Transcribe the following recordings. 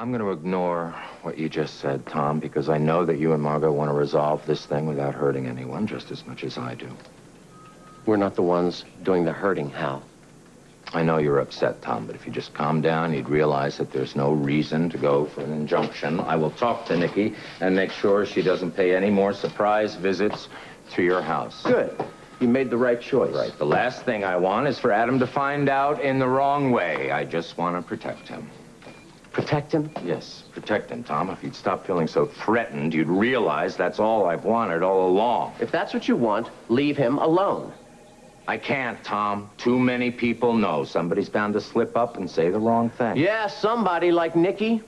I'm going to ignore what you just said, Tom, because I know that you and Margo want to resolve this thing without hurting anyone just as much as I do. We're not the ones doing the hurting, Hal. I know you're upset, Tom, but if you just calm down, you'd realize that there's no reason to go for an injunction. I will talk to Nikki and make sure she doesn't pay any more surprise visits to your house. Good. You made the right choice. Right. The last thing I want is for Adam to find out in the wrong way. I just want to protect him. Protect him? Yes, protect him, Tom. If you'd stop feeling so threatened, you'd realize that's all I've wanted all along. If that's what you want, leave him alone. I can't, Tom. Too many people know. Somebody's bound to slip up and say the wrong thing. Yeah, somebody like Nikki.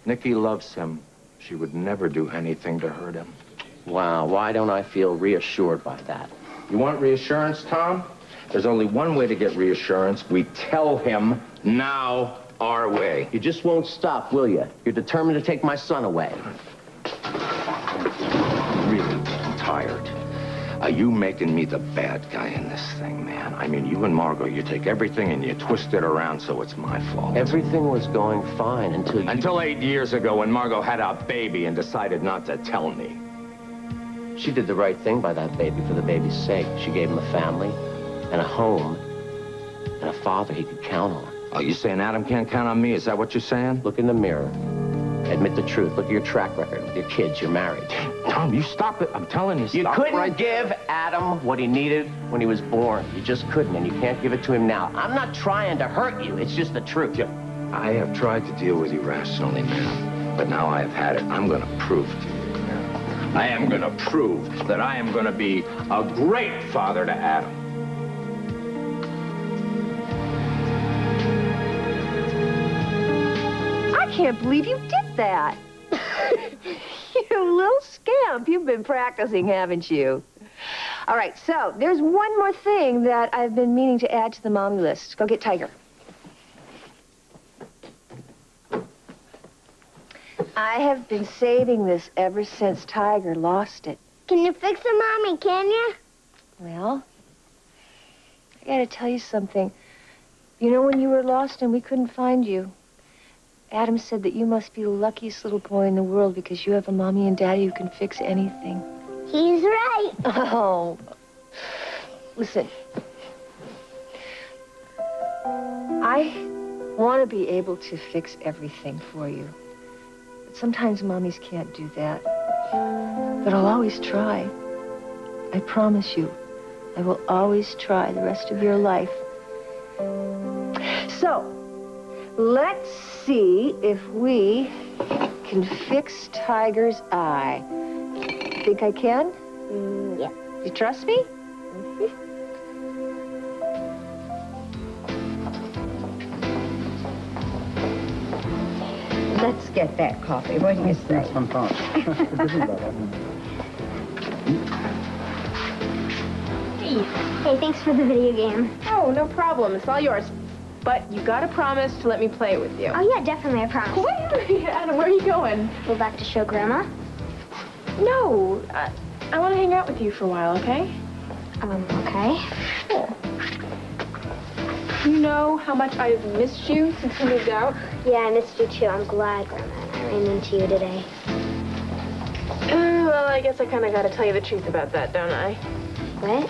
Nikki loves him. She would never do anything to hurt him. Wow, why don't I feel reassured by that? You want reassurance, Tom? There's only one way to get reassurance. We tell him now our way. You just won't stop, will you? You're determined to take my son away. I'm really tired. Are you making me the bad guy in this thing, man? I mean, you and Margo, you take everything and you twist it around so it's my fault. Everything was going fine until you... Until 8 years ago when Margo had a baby and decided not to tell me. She did the right thing by that baby for the baby's sake. She gave him a family and a home and a father he could count on. Oh, you saying Adam can't count on me? Is that what you're saying? Look in the mirror. Admit the truth. Look at your track record with your kids. You're married. Tom, you stop it. I'm telling you, stop. You couldn't give Adam what he needed when he was born. You just couldn't, and you can't give it to him now. I'm not trying to hurt you. It's just the truth. Yeah, I have tried to deal with you rationally, man. But now I have had it. I'm going to prove to you. I am going to prove that I am going to be a great father to Adam. I can't believe you did that. You little scamp. You've been practicing, haven't you? All right, so there's one more thing that I've been meaning to add to the mommy list. Go get Tiger. I have been saving this ever since Tiger lost it. Can you fix it, Mommy, can you? Well, I gotta tell you something. You know when you were lost and we couldn't find you, Adam said that you must be the luckiest little boy in the world because you have a mommy and daddy who can fix anything. He's right. Oh. Listen. I want to be able to fix everything for you. But sometimes mommies can't do that. But I'll always try. I promise you. I will always try the rest of your life. So, let's see if we can fix Tiger's eye. Think I can? Yeah. You trust me? Let's get that coffee. What do you say? Hey, thanks for the video game. Oh, no problem. It's all yours. But you gotta promise to let me play with you. Oh, yeah, definitely, I promise. Wait, Adam, where are you going? Go back to show Grandma? No, I want to hang out with you for a while, okay? Okay. Cool. You know how much I've missed you since you moved out? Yeah, I missed you, too. I'm glad, Grandma, I ran into you today. Well, I guess I kind of gotta tell you the truth about that, don't I? What?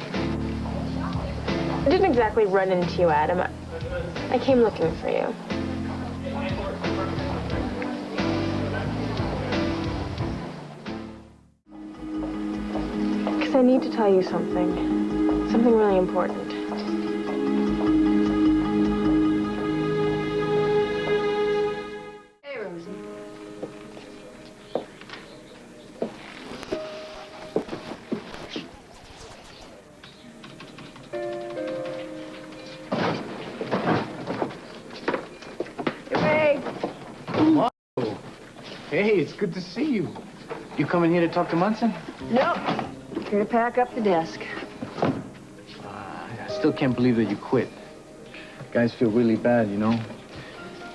I didn't exactly run into you, Adam. I came looking for you. Because I need to tell you something. Something really important. Hey, Rosie. Hey, it's good to see you. You coming here to talk to Munson? Nope. Here to pack up the desk. I still can't believe that you quit. Guys feel really bad, you know.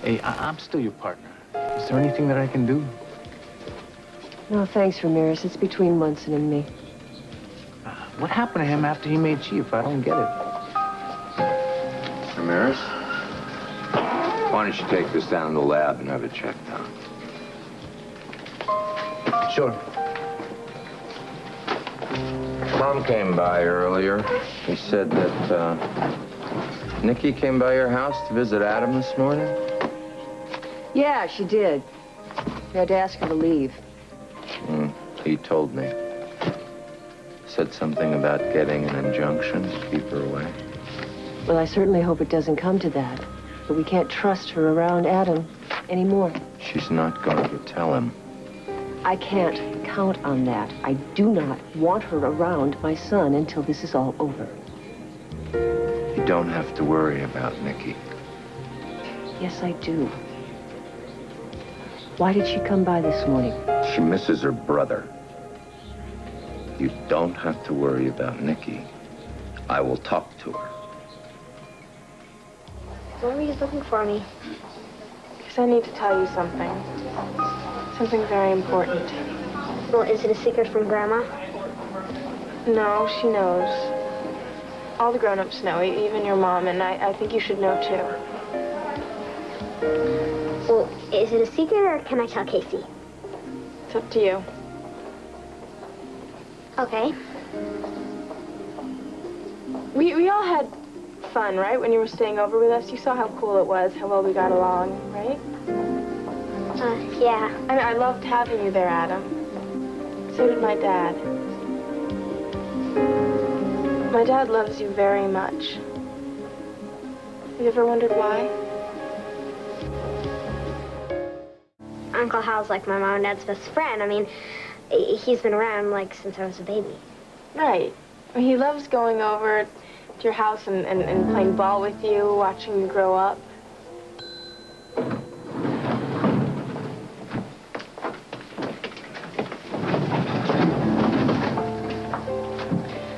Hey, I'm still your partner. Is there anything that I can do? No, thanks, Ramirez. It's between Munson and me. What happened to him after he made chief? I don't get it. Ramirez? Why don't you take this down to the lab and have it checked out? Sure. Tom came by earlier. He said that, Nikki came by your house to visit Adam this morning? Yeah, she did. We had to ask her to leave. He told me. Said something about getting an injunction to keep her away. Well, I certainly hope it doesn't come to that. But we can't trust her around Adam anymore. She's not going to tell him. I can't count on that. I do not want her around my son until this is all over. You don't have to worry about Nikki. Yes, I do. Why did she come by this morning? She misses her brother. You don't have to worry about Nikki. I will talk to her. Why were you looking for me? Because I need to tell you something. Something very important. Well, is it a secret from Grandma? No, she knows. All the grown-ups know, even your mom, and I think you should know, too. Well, is it a secret or can I tell Casey? It's up to you. Okay. We all had fun, right? When you were staying over with us, you saw how cool it was, how well we got along, right? Yeah. I mean, I loved having you there, Adam. So did my dad. My dad loves you very much. Have you ever wondered why? Uncle Hal's like my mom and dad's best friend. I mean, he's been around, like, since I was a baby. Right. I mean, he loves going over to your house and playing ball with you, watching you grow up.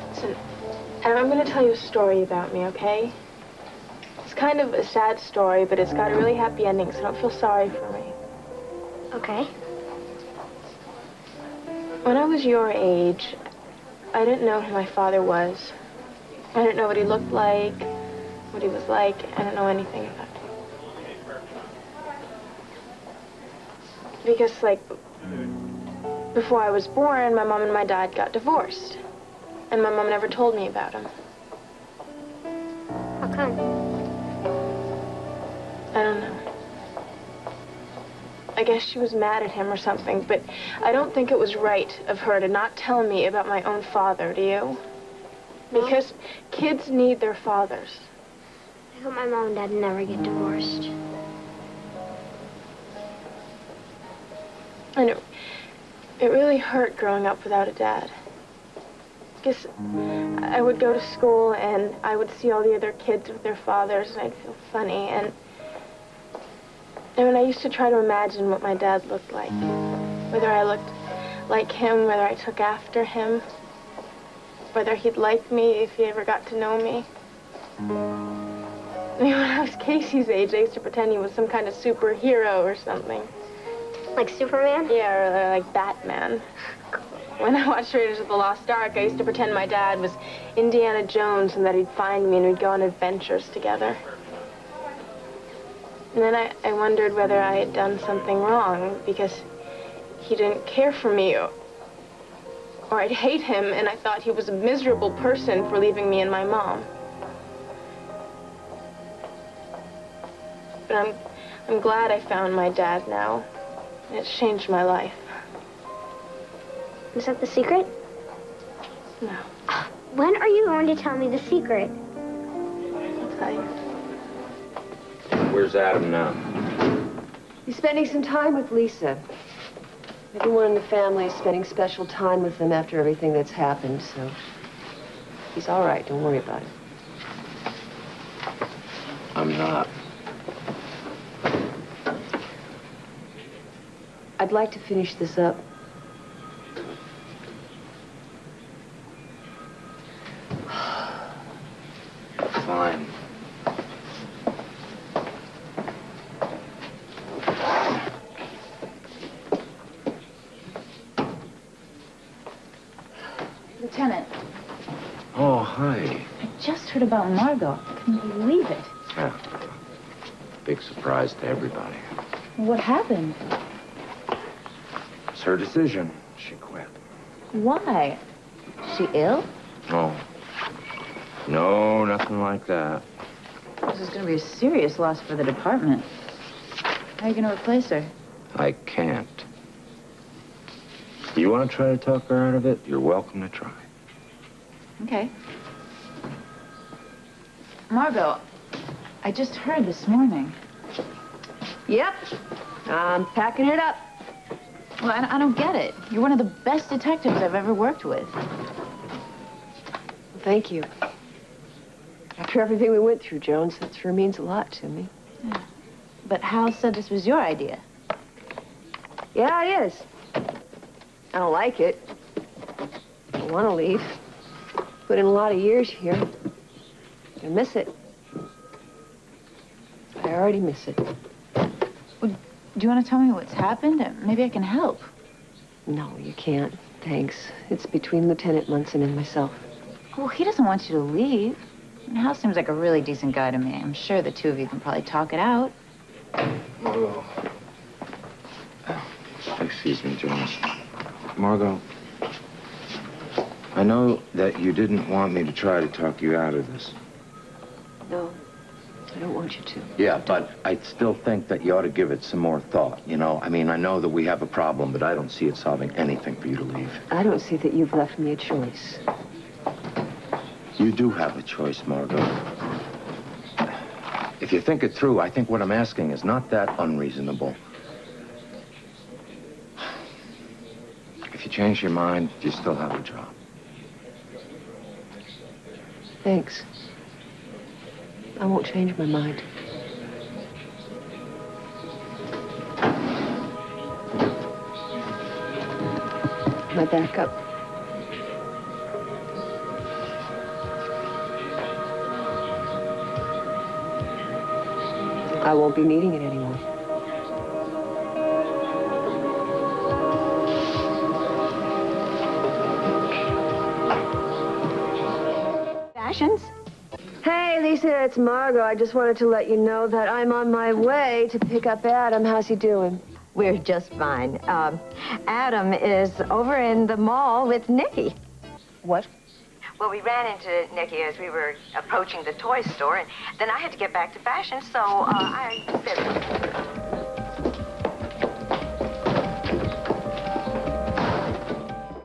Listen, Adam, I'm going to tell you a story about me, okay? It's kind of a sad story, but it's got a really happy ending, so don't feel sorry for me. Okay. When I was your age, I didn't know who my father was. I didn't know what he looked like, what he was like. I didn't know anything about him. Because, like, before I was born, my mom and my dad got divorced. And my mom never told me about him. How come? I don't know. I guess she was mad at him or something, but I don't think it was right of her to not tell me about my own father, do you? Because kids need their fathers. I hope my mom and dad never get divorced. And it really hurt growing up without a dad. Because I would go to school and I would see all the other kids with their fathers and I'd feel funny. And when I used to try to imagine what my dad looked like, whether I looked like him, whether I took after him, whether he'd like me if he ever got to know me. I mean, when I was Casey's age, I used to pretend he was some kind of superhero or something. Like Superman? Yeah, or like Batman. When I watched Raiders of the Lost Ark, I used to pretend my dad was Indiana Jones and that he'd find me and we'd go on adventures together. And then I wondered whether I had done something wrong because he didn't care for me or I'd hate him and I thought he was a miserable person for leaving me and my mom. But I'm glad I found my dad now. It's changed my life. Is that the secret? No. When are you going to tell me the secret? I'll tell you. Where's Adam now? He's spending some time with Lisa. Everyone in the family is spending special time with them after everything that's happened, so he's all right. Don't worry about it. I'm not. I'd like to finish this up. Fine. Lieutenant, Oh, hi. I just heard about Margo. I couldn't believe it. Yeah. big surprise to everybody. What happened? It's her decision. She quit. Why? Is she ill? Oh. No, nothing like that. This is going to be a serious loss for the department. How are you going to replace her? I can't. You want to try to talk her out of it? You're welcome to try. Okay. Margo, I just heard this morning. Yep. I'm packing it up. Well, I don't get it. You're one of the best detectives I've ever worked with. Thank you. After everything we went through, Jones, that sure means a lot to me. Yeah. But Hal said this was your idea. Yeah, it is. I don't like it. I want to leave. Put in a lot of years here. I miss it. I already miss it. Well, do you want to tell me what's happened? Maybe I can help. No, you can't. Thanks. It's between Lieutenant Munson and myself. Well, he doesn't want you to leave. And Hal seems like a really decent guy to me. I'm sure the two of you can probably talk it out. Oh. Excuse me, Jones. Margo, I know that you didn't want me to try to talk you out of this. No, I don't want you to. Yeah, but I still think that you ought to give it some more thought, you know? I mean, I know that we have a problem, but I don't see it solving anything for you to leave. I don't see that you've left me a choice. You do have a choice, Margo. If you think it through, I think what I'm asking is not that unreasonable. If you change your mind, you still have a job. Thanks. I won't change my mind. My backup. I won't be needing it anymore. Fashions? Hey, Lisa, it's Margo. I just wanted to let you know that I'm on my way to pick up Adam. How's he doing? We're just fine. Adam is over in the mall with Nikki. What? Well, we ran into Nikki as we were approaching the toy store, and then I had to get back to fashion, so I said,